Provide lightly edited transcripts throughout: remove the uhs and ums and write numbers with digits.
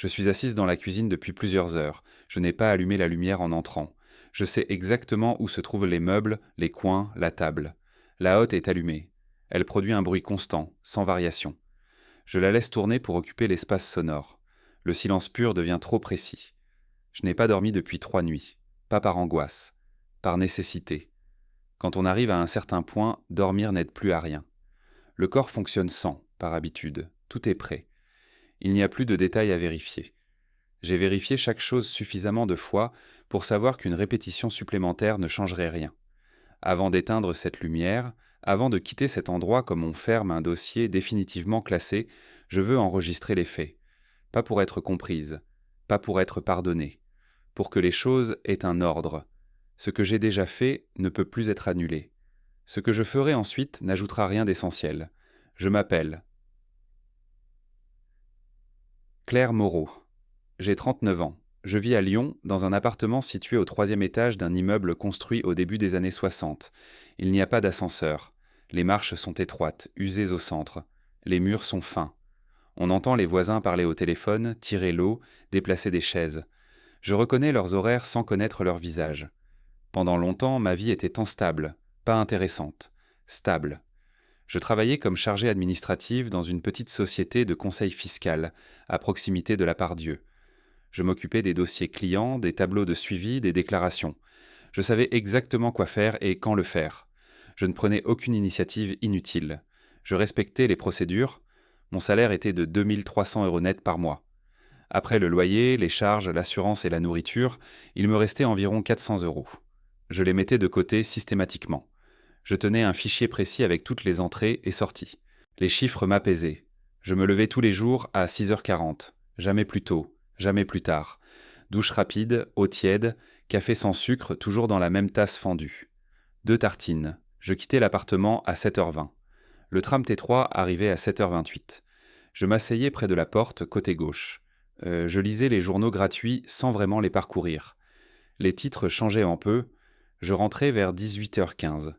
Je suis assise dans la cuisine depuis plusieurs heures. Je n'ai pas allumé la lumière en entrant. Je sais exactement où se trouvent les meubles, les coins, la table. La hotte est allumée. Elle produit un bruit constant, sans variation. Je la laisse tourner pour occuper l'espace sonore. Le silence pur devient trop précis. Je n'ai pas dormi depuis 3 nuits. Pas par angoisse, par nécessité. Quand on arrive à un certain point, dormir n'aide plus à rien. Le corps fonctionne sans, par habitude. Tout est prêt. Il n'y a plus de détails à vérifier. J'ai vérifié chaque chose suffisamment de fois pour savoir qu'une répétition supplémentaire ne changerait rien. Avant d'éteindre cette lumière, avant de quitter cet endroit comme on ferme un dossier définitivement classé, je veux enregistrer les faits. Pas pour être comprise, pas pour être pardonnée, pour que les choses aient un ordre. Ce que j'ai déjà fait ne peut plus être annulé. Ce que je ferai ensuite n'ajoutera rien d'essentiel. Je m'appelle Claire Moreau. J'ai 39 ans. Je vis à Lyon, dans un appartement situé au 3e étage d'un immeuble construit au début des années 60. Il n'y a pas d'ascenseur. Les marches sont étroites, usées au centre. Les murs sont fins. On entend les voisins parler au téléphone, tirer l'eau, déplacer des chaises. Je reconnais leurs horaires sans connaître leur visage. Pendant longtemps, ma vie était instable, pas intéressante. Stable. Je travaillais comme chargée administrative dans une petite société de conseil fiscal, à proximité de la Part-Dieu. Je m'occupais des dossiers clients, des tableaux de suivi, des déclarations. Je savais exactement quoi faire et quand le faire. Je ne prenais aucune initiative inutile. Je respectais les procédures. Mon salaire était de 2 300 € net par mois. Après le loyer, les charges, l'assurance et la nourriture, il me restait environ 400 €. Je les mettais de côté systématiquement. Je tenais un fichier précis avec toutes les entrées et sorties. Les chiffres m'apaisaient. Je me levais tous les jours à 6h40, jamais plus tôt, jamais plus tard. Douche rapide, eau tiède, café sans sucre, toujours dans la même tasse fendue. 2 tartines. Je quittais l'appartement à 7h20. Le tram T3 arrivait à 7h28. Je m'asseyais près de la porte, côté gauche. Je lisais les journaux gratuits sans vraiment les parcourir. Les titres changeaient un peu. Je rentrais vers 18h15.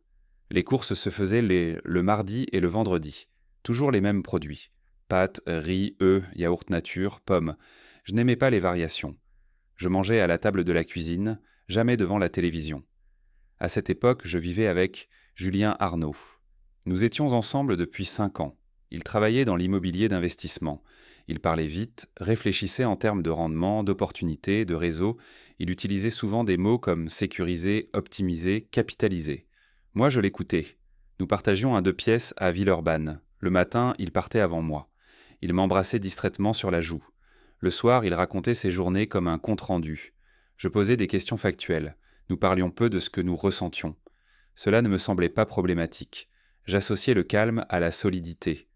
Les courses se faisaient le mardi et le vendredi. Toujours les mêmes produits. Pâtes, riz, œufs, yaourt nature, pommes. Je n'aimais pas les variations. Je mangeais à la table de la cuisine, jamais devant la télévision. À cette époque, je vivais avec Julien Arnaud. Nous étions ensemble depuis 5 ans. Il travaillait dans l'immobilier d'investissement. Il parlait vite, réfléchissait en termes de rendement, d'opportunités, de réseau. Il utilisait souvent des mots comme sécuriser, optimiser, capitaliser. Moi, je l'écoutais. Nous partagions un 2 pièces à Villeurbanne. Le matin, il partait avant moi. Il m'embrassait distraitement sur la joue. Le soir, il racontait ses journées comme un compte-rendu. Je posais des questions factuelles. Nous parlions peu de ce que nous ressentions. Cela ne me semblait pas problématique. J'associais le calme à la solidité.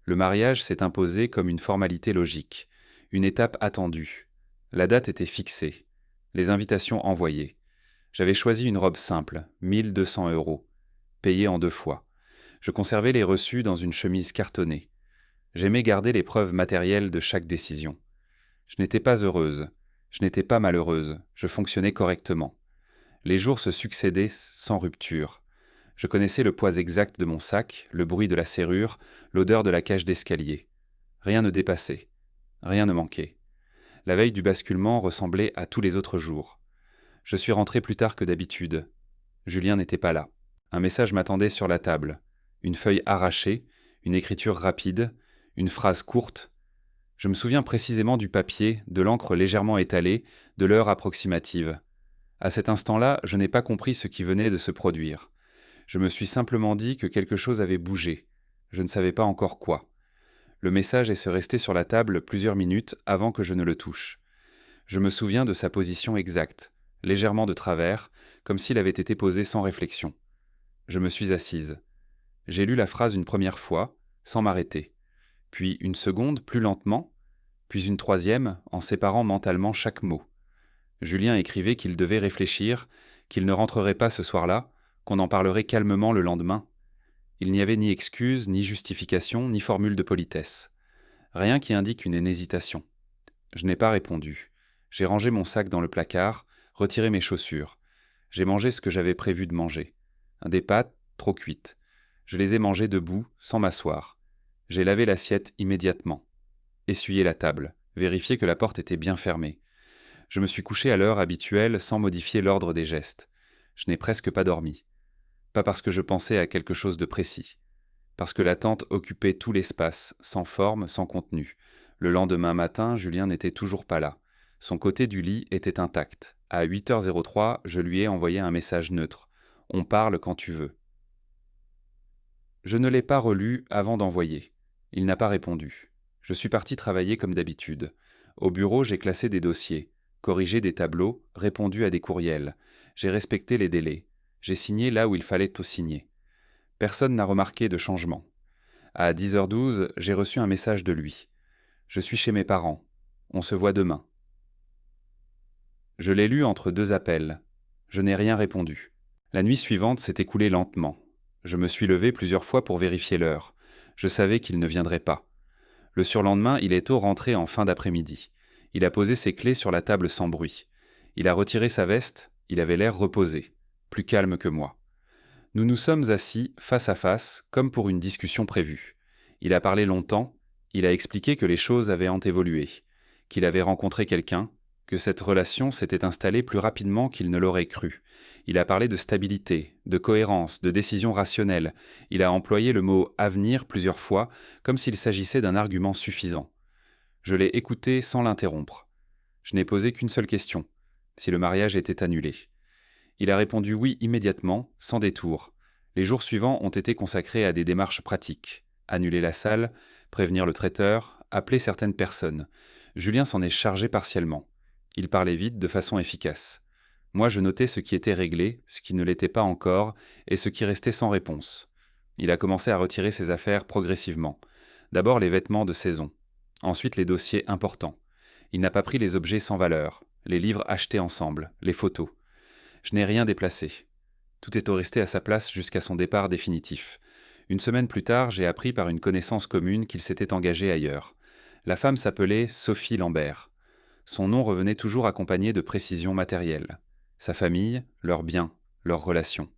Le mariage s'est imposé comme une formalité logique, une étape attendue. La date était fixée, les invitations envoyées. J'avais choisi une robe simple, 1200 €, payée en 2 fois. Je conservais les reçus dans une chemise cartonnée. J'aimais garder les preuves matérielles de chaque décision. Je n'étais pas heureuse, je n'étais pas malheureuse, je fonctionnais correctement. Les jours se succédaient sans rupture. Je connaissais le poids exact de mon sac, le bruit de la serrure, l'odeur de la cage d'escalier. Rien ne dépassait. Rien ne manquait. La veille du basculement ressemblait à tous les autres jours. Je suis rentré plus tard que d'habitude. Julien n'était pas là. Un message m'attendait sur la table. Une feuille arrachée, une écriture rapide, une phrase courte. Je me souviens précisément du papier, de l'encre légèrement étalée, de l'heure approximative. À cet instant-là, je n'ai pas compris ce qui venait de se produire. Je me suis simplement dit que quelque chose avait bougé. Je ne savais pas encore quoi. Le message est resté sur la table plusieurs minutes avant que je ne le touche. Je me souviens de sa position exacte, légèrement de travers, comme s'il avait été posé sans réflexion. Je me suis assise. J'ai lu la phrase une première fois, sans m'arrêter. Puis une seconde, plus lentement, puis une troisième, en séparant mentalement chaque mot. Julien écrivait qu'il devait réfléchir, qu'il ne rentrerait pas ce soir-là, qu'on en parlerait calmement le lendemain. Il n'y avait ni excuse, ni justification, ni formule de politesse. Rien qui indique une hésitation. Je n'ai pas répondu. J'ai rangé mon sac dans le placard, retiré mes chaussures. J'ai mangé ce que j'avais prévu de manger. Des pâtes, trop cuites. Je les ai mangées debout, sans m'asseoir. J'ai lavé l'assiette immédiatement. Essuyé la table. vérifier que la porte était bien fermée. Je me suis couché à l'heure habituelle sans modifier l'ordre des gestes. Je n'ai presque pas dormi. Pas parce que je pensais à quelque chose de précis. Parce que l'attente occupait tout l'espace, sans forme, sans contenu. Le lendemain matin, Julien n'était toujours pas là. Son côté du lit était intact. À 8h03, je lui ai envoyé un message neutre. On parle quand tu veux. Je ne l'ai pas relu avant d'envoyer. Il n'a pas répondu. Je suis parti travailler comme d'habitude. Au bureau, j'ai classé des dossiers, corrigé des tableaux, répondu à des courriels. J'ai respecté les délais. J'ai signé là où il fallait tout signer. Personne n'a remarqué de changement. À 10h12, j'ai reçu un message de lui. Je suis chez mes parents. On se voit demain. Je l'ai lu entre deux appels. Je n'ai rien répondu. La nuit suivante s'est écoulée lentement. Je me suis levé plusieurs fois pour vérifier l'heure. Je savais qu'il ne viendrait pas. Le surlendemain, il est tôt rentré en fin d'après-midi. Il a posé ses clés sur la table sans bruit. Il a retiré sa veste, il avait l'air reposé, plus calme que moi. Nous nous sommes assis face à face, comme pour une discussion prévue. Il a parlé longtemps, il a expliqué que les choses avaient évolué, qu'il avait rencontré quelqu'un, que cette relation s'était installée plus rapidement qu'il ne l'aurait cru. Il a parlé de stabilité, de cohérence, de décision rationnelle. Il a employé le mot « avenir » plusieurs fois, comme s'il s'agissait d'un argument suffisant. Je l'ai écouté sans l'interrompre. Je n'ai posé qu'une seule question, si le mariage était annulé. Il a répondu oui immédiatement, sans détour. Les jours suivants ont été consacrés à des démarches pratiques. Annuler la salle, prévenir le traiteur, appeler certaines personnes. Julien s'en est chargé partiellement. Il parlait vite, de façon efficace. Moi, je notais ce qui était réglé, ce qui ne l'était pas encore, et ce qui restait sans réponse. Il a commencé à retirer ses affaires progressivement. D'abord les vêtements de saison. Ensuite les dossiers importants. Il n'a pas pris les objets sans valeur, les livres achetés ensemble, les photos. Je n'ai rien déplacé. Tout est resté à sa place jusqu'à son départ définitif. Une semaine plus tard, j'ai appris par une connaissance commune qu'il s'était engagé ailleurs. La femme s'appelait Sophie Lambert. Son nom revenait toujours accompagné de précisions matérielles. Sa famille, leurs biens, leurs relations.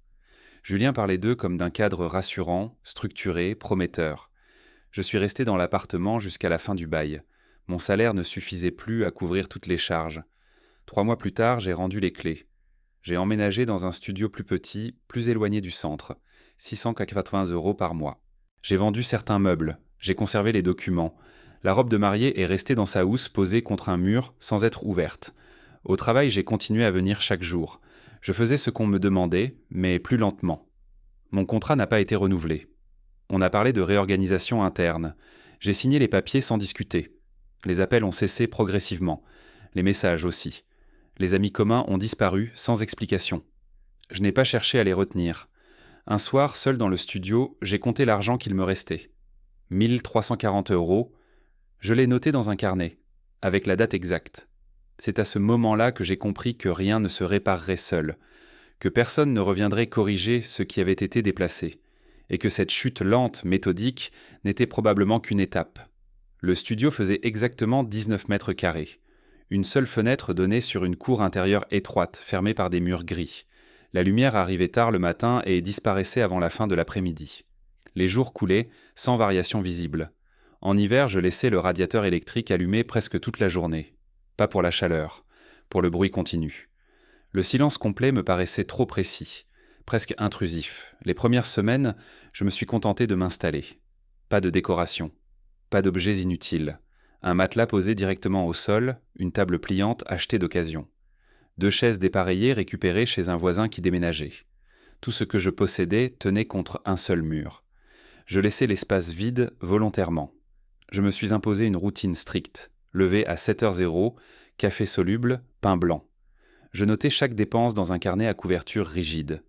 Julien parlait d'eux comme d'un cadre rassurant, structuré, prometteur. Je suis resté dans l'appartement jusqu'à la fin du bail. Mon salaire ne suffisait plus à couvrir toutes les charges. 3 mois plus tard, j'ai rendu les clés. J'ai emménagé dans un studio plus petit, plus éloigné du centre, 680 € par mois. J'ai vendu certains meubles, j'ai conservé les documents. La robe de mariée est restée dans sa housse posée contre un mur sans être ouverte. Au travail, j'ai continué à venir chaque jour. Je faisais ce qu'on me demandait, mais plus lentement. Mon contrat n'a pas été renouvelé. On a parlé de réorganisation interne. J'ai signé les papiers sans discuter. Les appels ont cessé progressivement. Les messages aussi. Les amis communs ont disparu sans explication. Je n'ai pas cherché à les retenir. Un soir, seul dans le studio, j'ai compté l'argent qu'il me restait. 1340 €. Je l'ai noté dans un carnet, avec la date exacte. C'est à ce moment-là que j'ai compris que rien ne se réparerait seul, que personne ne reviendrait corriger ce qui avait été déplacé, et que cette chute lente, méthodique, n'était probablement qu'une étape. Le studio faisait exactement 19 mètres carrés. Une seule fenêtre donnait sur une cour intérieure étroite, fermée par des murs gris. La lumière arrivait tard le matin et disparaissait avant la fin de l'après-midi. Les jours coulaient, sans variation visible. En hiver, je laissais le radiateur électrique allumé presque toute la journée. Pas pour la chaleur, pour le bruit continu. Le silence complet me paraissait trop précis, presque intrusif. Les premières semaines, je me suis contenté de m'installer. Pas de décoration, pas d'objets inutiles. Un matelas posé directement au sol, une table pliante achetée d'occasion. 2 chaises dépareillées récupérées chez un voisin qui déménageait. Tout ce que je possédais tenait contre un seul mur. Je laissais l'espace vide volontairement. Je me suis imposé une routine stricte. Lever à 7h00, café soluble, pain blanc. Je notais chaque dépense dans un carnet à couverture rigide.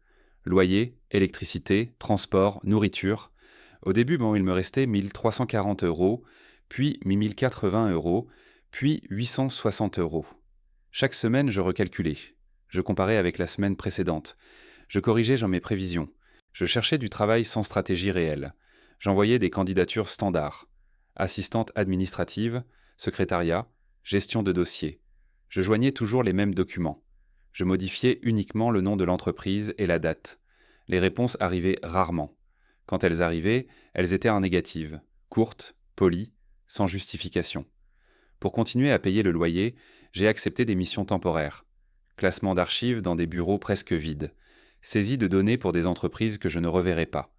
Loyer, électricité, transport, nourriture. Au début, il me restait 1340 €, puis 1080 €, puis 860 €. Chaque semaine, je recalculais. Je comparais avec la semaine précédente. Je corrigeais mes prévisions. Je cherchais du travail sans stratégie réelle. J'envoyais des candidatures standards. Assistante administrative, secrétariat, gestion de dossiers. Je joignais toujours les mêmes documents. Je modifiais uniquement le nom de l'entreprise et la date. Les réponses arrivaient rarement. Quand elles arrivaient, elles étaient en négative, courtes, polies, sans justification. Pour continuer à payer le loyer, j'ai accepté des missions temporaires. Classement d'archives dans des bureaux presque vides. Saisie de données pour des entreprises que je ne reverrai pas.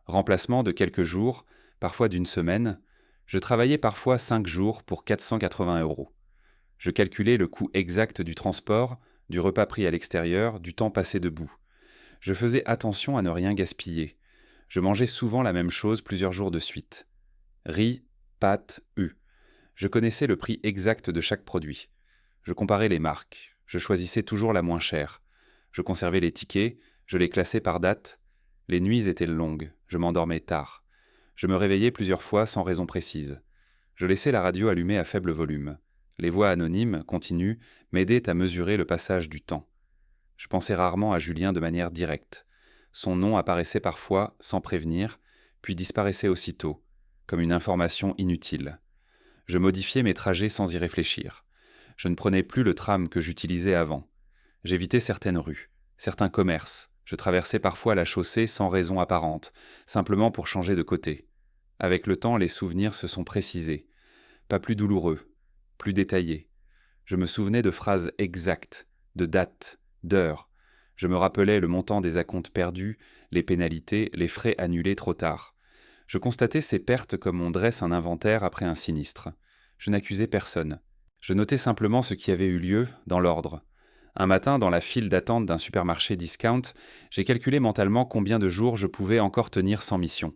Remplacement de quelques jours, parfois d'une semaine. Je travaillais parfois 5 jours pour 480 euros. Je calculais le coût exact du transport, du repas pris à l'extérieur, du temps passé debout. Je faisais attention à ne rien gaspiller. Je mangeais souvent la même chose plusieurs jours de suite. Riz, pâtes, œufs. Je connaissais le prix exact de chaque produit. Je comparais les marques. Je choisissais toujours la moins chère. Je conservais les tickets, je les classais par date. Les nuits étaient longues, je m'endormais tard. Je me réveillais plusieurs fois sans raison précise. Je laissais la radio allumée à faible volume. Les voix anonymes, continues, m'aidaient à mesurer le passage du temps. Je pensais rarement à Julien de manière directe. Son nom apparaissait parfois sans prévenir, puis disparaissait aussitôt, comme une information inutile. Je modifiais mes trajets sans y réfléchir. Je ne prenais plus le tram que j'utilisais avant. J'évitais certaines rues, certains commerces. Je traversais parfois la chaussée sans raison apparente, simplement pour changer de côté. Avec le temps, les souvenirs se sont précisés. Pas plus douloureux, plus détaillés. Je me souvenais de phrases exactes, de dates, d'heures. Je me rappelais le montant des acomptes perdus, les pénalités, les frais annulés trop tard. Je constatais ces pertes comme on dresse un inventaire après un sinistre. Je n'accusais personne. Je notais simplement ce qui avait eu lieu, dans l'ordre. Un matin, dans la file d'attente d'un supermarché discount, j'ai calculé mentalement combien de jours je pouvais encore tenir sans mission.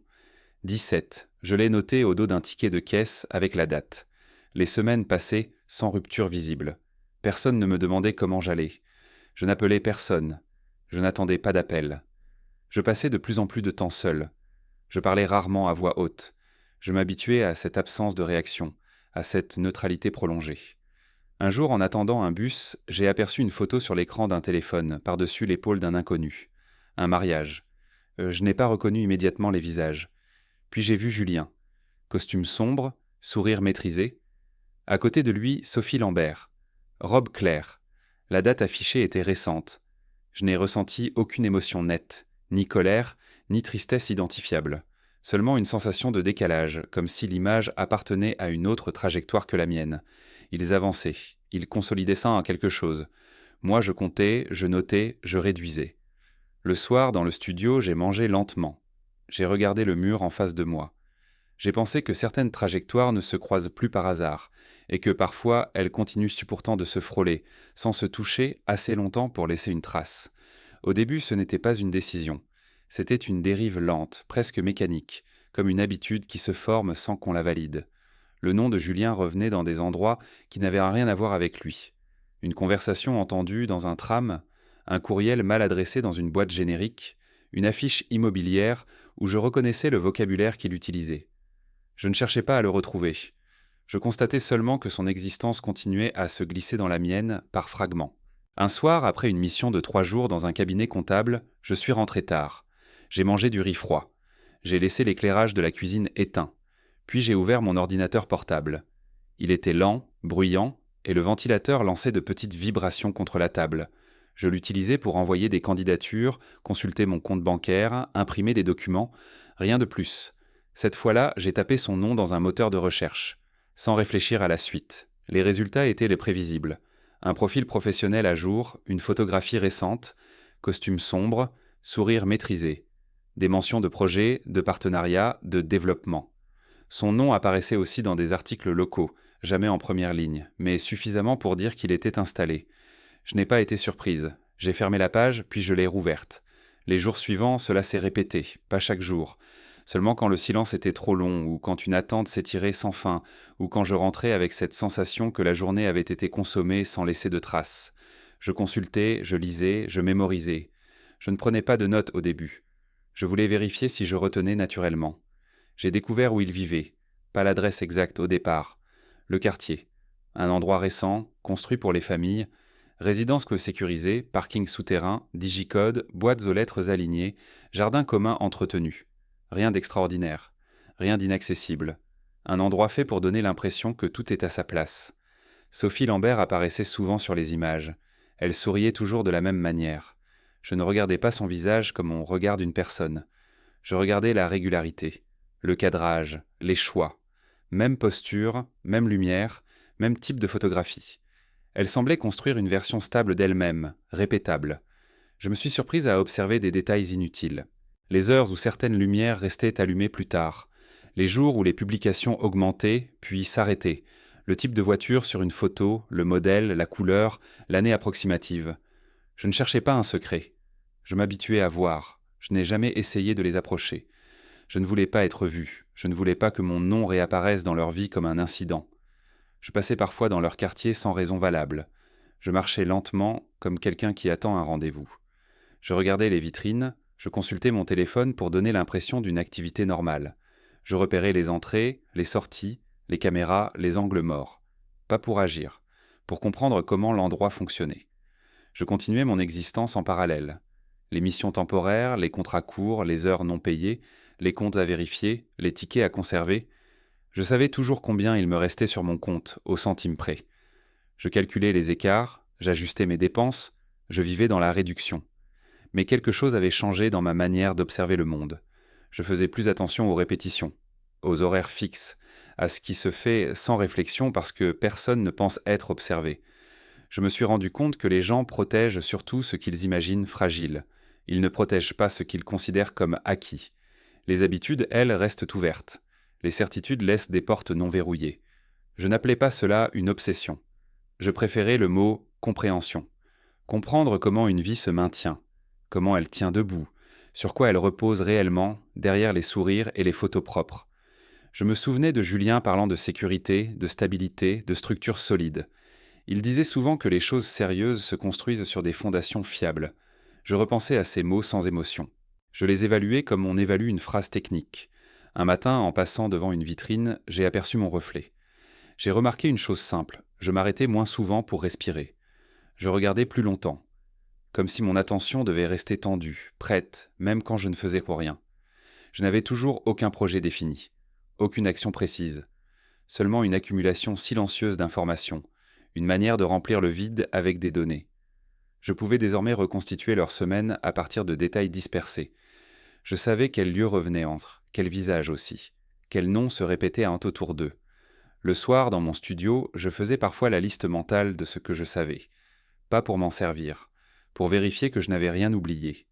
17. Je l'ai noté au dos d'un ticket de caisse avec la date. Les semaines passaient sans rupture visible. Personne ne me demandait comment j'allais. Je n'appelais personne. Je n'attendais pas d'appel. Je passais de plus en plus de temps seul. Je parlais rarement à voix haute. Je m'habituais à cette absence de réaction, à cette neutralité prolongée. Un jour, en attendant un bus, j'ai aperçu une photo sur l'écran d'un téléphone, par-dessus l'épaule d'un inconnu. Un mariage. Je n'ai pas reconnu immédiatement les visages. Puis j'ai vu Julien. Costume sombre, sourire maîtrisé. À côté de lui, Sophie Lambert. Robe claire. La date affichée était récente. Je n'ai ressenti aucune émotion nette, ni colère, ni tristesse identifiable. Seulement une sensation de décalage, comme si l'image appartenait à une autre trajectoire que la mienne. Ils avançaient, ils consolidaient ça en quelque chose. Moi je comptais, je notais, je réduisais. Le soir, dans le studio, j'ai mangé lentement. J'ai regardé le mur en face de moi. J'ai pensé que certaines trajectoires ne se croisent plus par hasard, et que parfois elles continuent pourtant de se frôler, sans se toucher assez longtemps pour laisser une trace. Au début, ce n'était pas une décision. C'était une dérive lente, presque mécanique, comme une habitude qui se forme sans qu'on la valide. Le nom de Julien revenait dans des endroits qui n'avaient rien à voir avec lui. Une conversation entendue dans un tram, un courriel mal adressé dans une boîte générique, une affiche immobilière où je reconnaissais le vocabulaire qu'il utilisait. Je ne cherchais pas à le retrouver. Je constatais seulement que son existence continuait à se glisser dans la mienne par fragments. Un soir, après une mission de 3 jours dans un cabinet comptable, je suis rentré tard. J'ai mangé du riz froid. J'ai laissé l'éclairage de la cuisine éteint. Puis j'ai ouvert mon ordinateur portable. Il était lent, bruyant, et le ventilateur lançait de petites vibrations contre la table. Je l'utilisais pour envoyer des candidatures, consulter mon compte bancaire, imprimer des documents, rien de plus. Cette fois-là, j'ai tapé son nom dans un moteur de recherche, sans réfléchir à la suite. Les résultats étaient les prévisibles. Un profil professionnel à jour, une photographie récente, costume sombre, sourire maîtrisé. Des mentions de projets, de partenariats, de développement. Son nom apparaissait aussi dans des articles locaux, jamais en première ligne, mais suffisamment pour dire qu'il était installé. Je n'ai pas été surprise. J'ai fermé la page, puis je l'ai rouverte. Les jours suivants, cela s'est répété, pas chaque jour. Seulement quand le silence était trop long, ou quand une attente s'étirait sans fin, ou quand je rentrais avec cette sensation que la journée avait été consommée sans laisser de traces. Je consultais, je lisais, je mémorisais. Je ne prenais pas de notes au début. Je voulais vérifier si je retenais naturellement. J'ai découvert où il vivait, pas l'adresse exacte au départ. Le quartier. Un endroit récent, construit pour les familles, résidence sécurisée, parking souterrain, digicode, boîtes aux lettres alignées, jardin commun entretenu. Rien d'extraordinaire, rien d'inaccessible. Un endroit fait pour donner l'impression que tout est à sa place. Sophie Lambert apparaissait souvent sur les images. Elle souriait toujours de la même manière. Je ne regardais pas son visage comme on regarde une personne. Je regardais la régularité, le cadrage, les choix. Même posture, même lumière, même type de photographie. Elle semblait construire une version stable d'elle-même, répétable. Je me suis surprise à observer des détails inutiles. Les heures où certaines lumières restaient allumées plus tard. Les jours où les publications augmentaient, puis s'arrêtaient. Le type de voiture sur une photo, le modèle, la couleur, l'année approximative. Je ne cherchais pas un secret. Je m'habituais à voir. Je n'ai jamais essayé de les approcher. Je ne voulais pas être vu. Je ne voulais pas que mon nom réapparaisse dans leur vie comme un incident. Je passais parfois dans leur quartier sans raison valable. Je marchais lentement, comme quelqu'un qui attend un rendez-vous. Je regardais les vitrines, je consultais mon téléphone pour donner l'impression d'une activité normale. Je repérais les entrées, les sorties, les caméras, les angles morts. Pas pour agir, pour comprendre comment l'endroit fonctionnait. Je continuais mon existence en parallèle. Les missions temporaires, les contrats courts, les heures non payées, les comptes à vérifier, les tickets à conserver. Je savais toujours combien il me restait sur mon compte, au centime près. Je calculais les écarts, j'ajustais mes dépenses, je vivais dans la réduction. Mais quelque chose avait changé dans ma manière d'observer le monde. Je faisais plus attention aux répétitions, aux horaires fixes, à ce qui se fait sans réflexion parce que personne ne pense être observé. Je me suis rendu compte que les gens protègent surtout ce qu'ils imaginent fragile. Ils ne protègent pas ce qu'ils considèrent comme acquis. Les habitudes, elles, restent ouvertes. Les certitudes laissent des portes non verrouillées. Je n'appelais pas cela une obsession. Je préférais le mot compréhension. Comprendre comment une vie se maintient, comment elle tient debout, sur quoi elle repose réellement, derrière les sourires et les photos propres. Je me souvenais de Julien parlant de sécurité, de stabilité, de structure solide. Il disait souvent que les choses sérieuses se construisent sur des fondations fiables. Je repensais à ces mots sans émotion. Je les évaluais comme on évalue une phrase technique. Un matin, en passant devant une vitrine, j'ai aperçu mon reflet. J'ai remarqué une chose simple, je m'arrêtais moins souvent pour respirer. Je regardais plus longtemps, comme si mon attention devait rester tendue, prête, même quand je ne faisais pour rien. Je n'avais toujours aucun projet défini, aucune action précise, seulement une accumulation silencieuse d'informations, une manière de remplir le vide avec des données. Je pouvais désormais reconstituer leur semaine à partir de détails dispersés. Je savais quel lieu revenait entre, quel visage aussi, quel nom se répétait autour d'eux. Le soir, dans mon studio, je faisais parfois la liste mentale de ce que je savais. Pas pour m'en servir, pour vérifier que je n'avais rien oublié.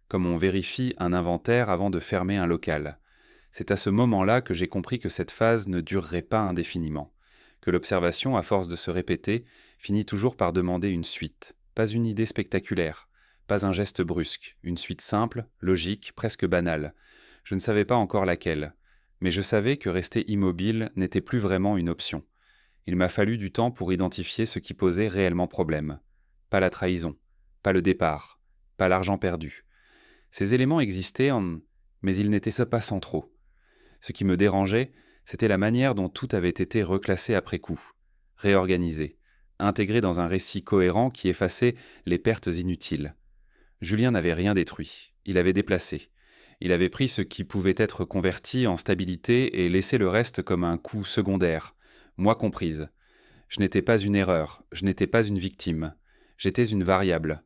Comme on vérifie un inventaire avant de fermer un local. C'est à ce moment-là que j'ai compris que cette phase ne durerait pas indéfiniment, que l'observation, à force de se répéter, finit toujours par demander une suite, pas une idée spectaculaire, pas un geste brusque, une suite simple, logique, presque banale. Je ne savais pas encore laquelle, mais je savais que rester immobile n'était plus vraiment une option. Il m'a fallu du temps pour identifier ce qui posait réellement problème. Pas la trahison, pas le départ, pas l'argent perdu. Ces éléments existaient, mais ils n'étaient pas centraux. Ce qui me dérangeait, c'était la manière dont tout avait été reclassé après coup, réorganisé, intégré dans un récit cohérent qui effaçait les pertes inutiles. Julien n'avait rien détruit, il avait déplacé. Il avait pris ce qui pouvait être converti en stabilité et laissé le reste comme un coût secondaire, moi comprise. Je n'étais pas une erreur, je n'étais pas une victime. J'étais une variable.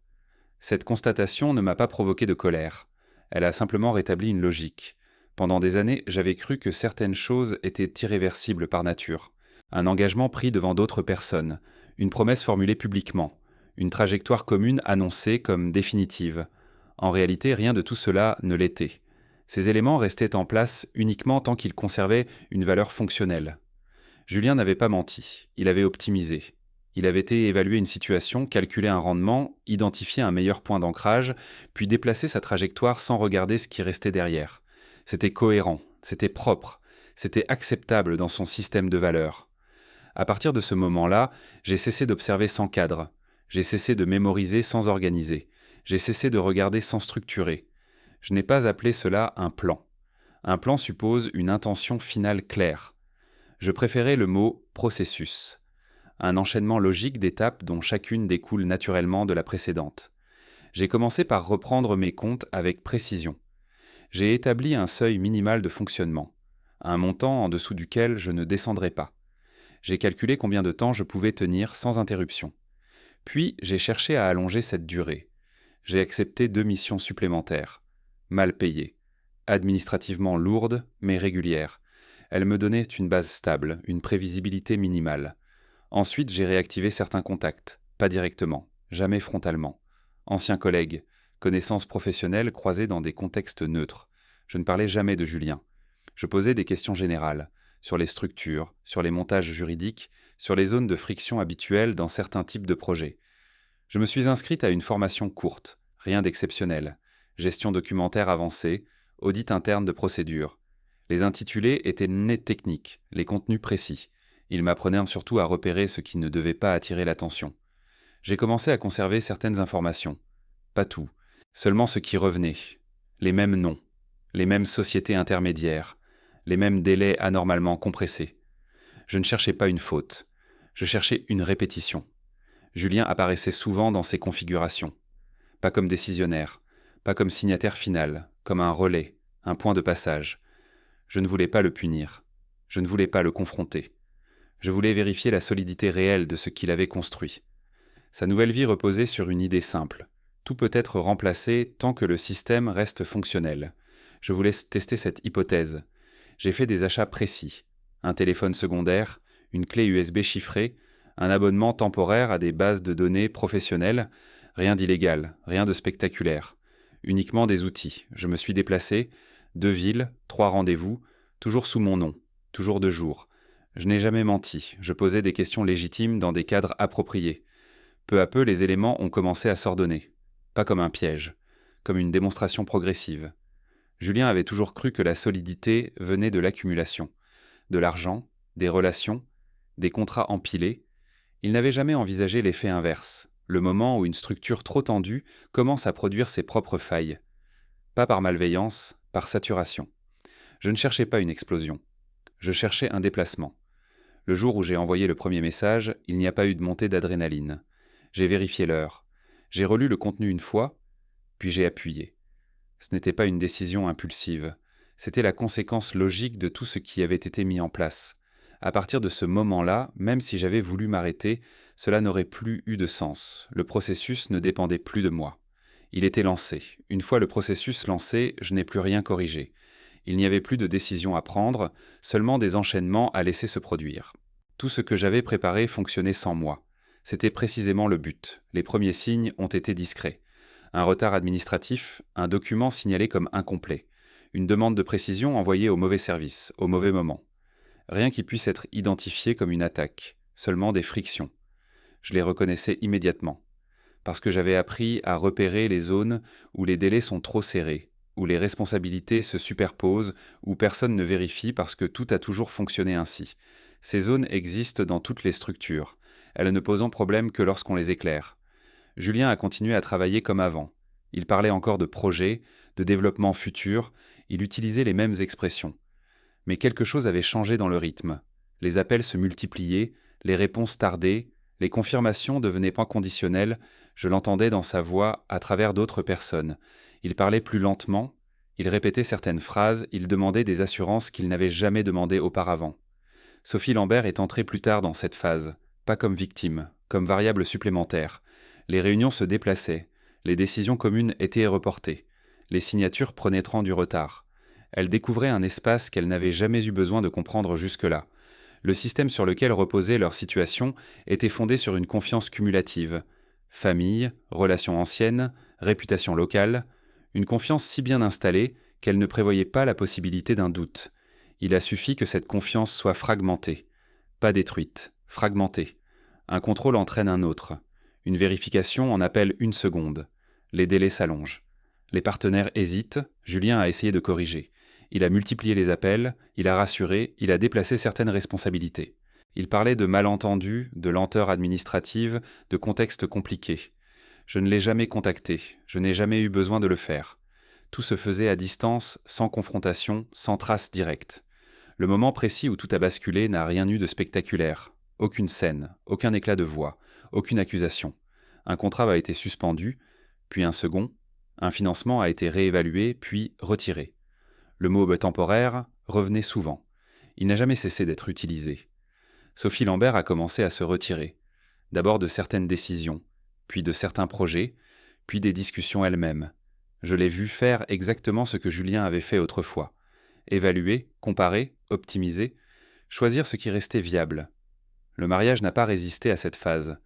Cette constatation ne m'a pas provoqué de colère. Elle a simplement rétabli une logique. Pendant des années, j'avais cru que certaines choses étaient irréversibles par nature. Un engagement pris devant d'autres personnes, une promesse formulée publiquement, une trajectoire commune annoncée comme définitive. En réalité, rien de tout cela ne l'était. Ces éléments restaient en place uniquement tant qu'ils conservaient une valeur fonctionnelle. Julien n'avait pas menti, il avait optimisé. Il avait évalué une situation, calculé un rendement, identifié un meilleur point d'ancrage, puis déplacé sa trajectoire sans regarder ce qui restait derrière. C'était cohérent, c'était propre, c'était acceptable dans son système de valeurs. À partir de ce moment-là, j'ai cessé d'observer sans cadre, j'ai cessé de mémoriser sans organiser, j'ai cessé de regarder sans structurer. Je n'ai pas appelé cela un plan. Un plan suppose une intention finale claire. Je préférais le mot « processus », un enchaînement logique d'étapes dont chacune découle naturellement de la précédente. J'ai commencé par reprendre mes comptes avec précision. J'ai établi un seuil minimal de fonctionnement, un montant en dessous duquel je ne descendrais pas. J'ai calculé combien de temps je pouvais tenir sans interruption. Puis, j'ai cherché à allonger cette durée. J'ai accepté 2 missions supplémentaires, mal payées, administrativement lourdes mais régulières. Elles me donnaient une base stable, une prévisibilité minimale. Ensuite, j'ai réactivé certains contacts, pas directement, jamais frontalement. Anciens collègues, connaissances professionnelles croisées dans des contextes neutres. Je ne parlais jamais de Julien. Je posais des questions générales, sur les structures, sur les montages juridiques, sur les zones de friction habituelles dans certains types de projets. Je me suis inscrite à une formation courte, rien d'exceptionnel. Gestion documentaire avancée, audit interne de procédures. Les intitulés étaient nés techniques, les contenus précis. Ils m'apprenaient surtout à repérer ce qui ne devait pas attirer l'attention. J'ai commencé à conserver certaines informations. Pas tout, seulement ce qui revenait. Les mêmes noms, les mêmes sociétés intermédiaires, les mêmes délais anormalement compressés. Je ne cherchais pas une faute, je cherchais une répétition. Julien apparaissait souvent dans ces configurations. Pas comme décisionnaire, pas comme signataire final, comme un relais, un point de passage. Je ne voulais pas le punir, je ne voulais pas le confronter. Je voulais vérifier la solidité réelle de ce qu'il avait construit. Sa nouvelle vie reposait sur une idée simple. Tout peut être remplacé tant que le système reste fonctionnel. Je voulais tester cette hypothèse. J'ai fait des achats précis. Un téléphone secondaire, une clé USB chiffrée, un abonnement temporaire à des bases de données professionnelles. Rien d'illégal, rien de spectaculaire. Uniquement des outils. Je me suis déplacé, 2 villes, 3 rendez-vous, toujours sous mon nom, toujours de jour. Je n'ai jamais menti, je posais des questions légitimes dans des cadres appropriés. Peu à peu, les éléments ont commencé à s'ordonner. Pas comme un piège, comme une démonstration progressive. Julien avait toujours cru que la solidité venait de l'accumulation. De l'argent, des relations, des contrats empilés. Il n'avait jamais envisagé l'effet inverse, le moment où une structure trop tendue commence à produire ses propres failles. Pas par malveillance, par saturation. Je ne cherchais pas une explosion. Je cherchais un déplacement. Le jour où j'ai envoyé le premier message, il n'y a pas eu de montée d'adrénaline. J'ai vérifié l'heure. J'ai relu le contenu une fois, puis j'ai appuyé. Ce n'était pas une décision impulsive. C'était la conséquence logique de tout ce qui avait été mis en place. À partir de ce moment-là, même si j'avais voulu m'arrêter, cela n'aurait plus eu de sens. Le processus ne dépendait plus de moi. Il était lancé. Une fois le processus lancé, je n'ai plus rien corrigé. Il n'y avait plus de décision à prendre, seulement des enchaînements à laisser se produire. Tout ce que j'avais préparé fonctionnait sans moi. C'était précisément le but. Les premiers signes ont été discrets. Un retard administratif, un document signalé comme incomplet, une demande de précision envoyée au mauvais service, au mauvais moment. Rien qui puisse être identifié comme une attaque, seulement des frictions. Je les reconnaissais immédiatement, parce que j'avais appris à repérer les zones où les délais sont trop serrés, où les responsabilités se superposent, où personne ne vérifie parce que tout a toujours fonctionné ainsi. Ces zones existent dans toutes les structures, elles ne posent problème que lorsqu'on les éclaire. Julien a continué à travailler comme avant. Il parlait encore de projets, de développement futur, il utilisait les mêmes expressions. Mais quelque chose avait changé dans le rythme. Les appels se multipliaient, les réponses tardaient, les confirmations devenaient pas conditionnelles, je l'entendais dans sa voix à travers d'autres personnes. Il parlait plus lentement, il répétait certaines phrases, il demandait des assurances qu'il n'avait jamais demandées auparavant. Sophie Lambert est entrée plus tard dans cette phase, pas comme victime, comme variable supplémentaire. Les réunions se déplaçaient, les décisions communes étaient reportées, les signatures prenaient du retard. Elle découvrait un espace qu'elle n'avait jamais eu besoin de comprendre jusque-là. Le système sur lequel reposait leur situation était fondé sur une confiance cumulative. Famille, relations anciennes, réputation locale, une confiance si bien installée qu'elle ne prévoyait pas la possibilité d'un doute. Il a suffi que cette confiance soit fragmentée. Pas détruite, fragmentée. Un contrôle entraîne un autre. Une vérification en appelle une seconde. Les délais s'allongent. Les partenaires hésitent, Julien a essayé de corriger. Il a multiplié les appels, il a rassuré, il a déplacé certaines responsabilités. Il parlait de malentendus, de lenteur administrative, de contextes compliqués. Je ne l'ai jamais contacté, je n'ai jamais eu besoin de le faire. Tout se faisait à distance, sans confrontation, sans trace directe. Le moment précis où tout a basculé n'a rien eu de spectaculaire. Aucune scène, aucun éclat de voix, aucune accusation. Un contrat a été suspendu, puis un second. Un financement a été réévalué, puis retiré. Le mot temporaire revenait souvent. Il n'a jamais cessé d'être utilisé. Sophie Lambert a commencé à se retirer. D'abord de certaines décisions, puis de certains projets, puis des discussions elles-mêmes. Je l'ai vue faire exactement ce que Julien avait fait autrefois. Évaluer, comparer, optimiser, choisir ce qui restait viable. Le mariage n'a pas résisté à cette phase.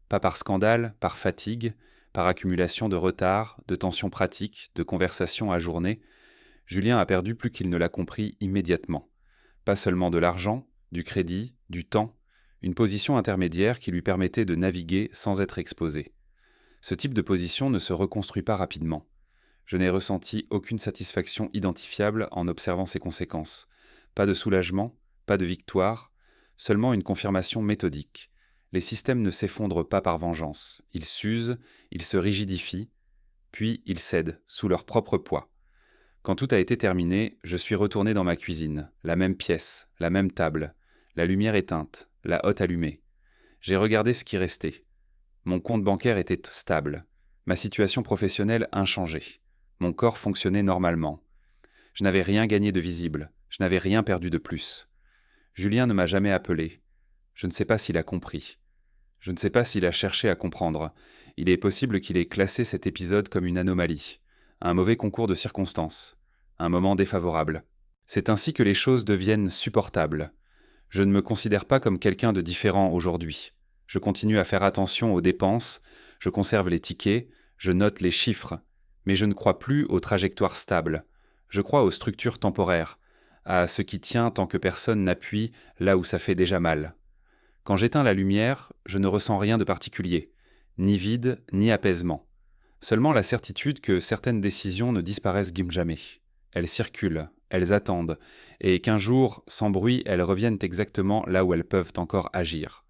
Pas par scandale, par fatigue, par accumulation de retard, de tensions pratiques, de conversations ajournées. Julien a perdu plus qu'il ne l'a compris immédiatement. Pas seulement de l'argent, du crédit, du temps, une position intermédiaire qui lui permettait de naviguer sans être exposé. Ce type de position ne se reconstruit pas rapidement. Je n'ai ressenti aucune satisfaction identifiable en observant ses conséquences. Pas de soulagement, pas de victoire, seulement une confirmation méthodique. Les systèmes ne s'effondrent pas par vengeance. Ils s'usent, ils se rigidifient, puis ils cèdent sous leur propre poids. Quand tout a été terminé, je suis retourné dans ma cuisine, la même pièce, la même table, la lumière éteinte, la hotte allumée. J'ai regardé ce qui restait. Mon compte bancaire était stable, ma situation professionnelle inchangée. Mon corps fonctionnait normalement. Je n'avais rien gagné de visible, je n'avais rien perdu de plus. Julien ne m'a jamais appelé. Je ne sais pas s'il a compris. Je ne sais pas s'il a cherché à comprendre. Il est possible qu'il ait classé cet épisode comme une anomalie, un mauvais concours de circonstances, un moment défavorable. C'est ainsi que les choses deviennent supportables. Je ne me considère pas comme quelqu'un de différent aujourd'hui. Je continue à faire attention aux dépenses, je conserve les tickets, je note les chiffres, mais je ne crois plus aux trajectoires stables. Je crois aux structures temporaires, à ce qui tient tant que personne n'appuie là où ça fait déjà mal. Quand j'éteins la lumière, je ne ressens rien de particulier, ni vide, ni apaisement. Seulement la certitude que certaines décisions ne disparaissent jamais. Elles circulent, elles attendent, et qu'un jour, sans bruit, elles reviennent exactement là où elles peuvent encore agir.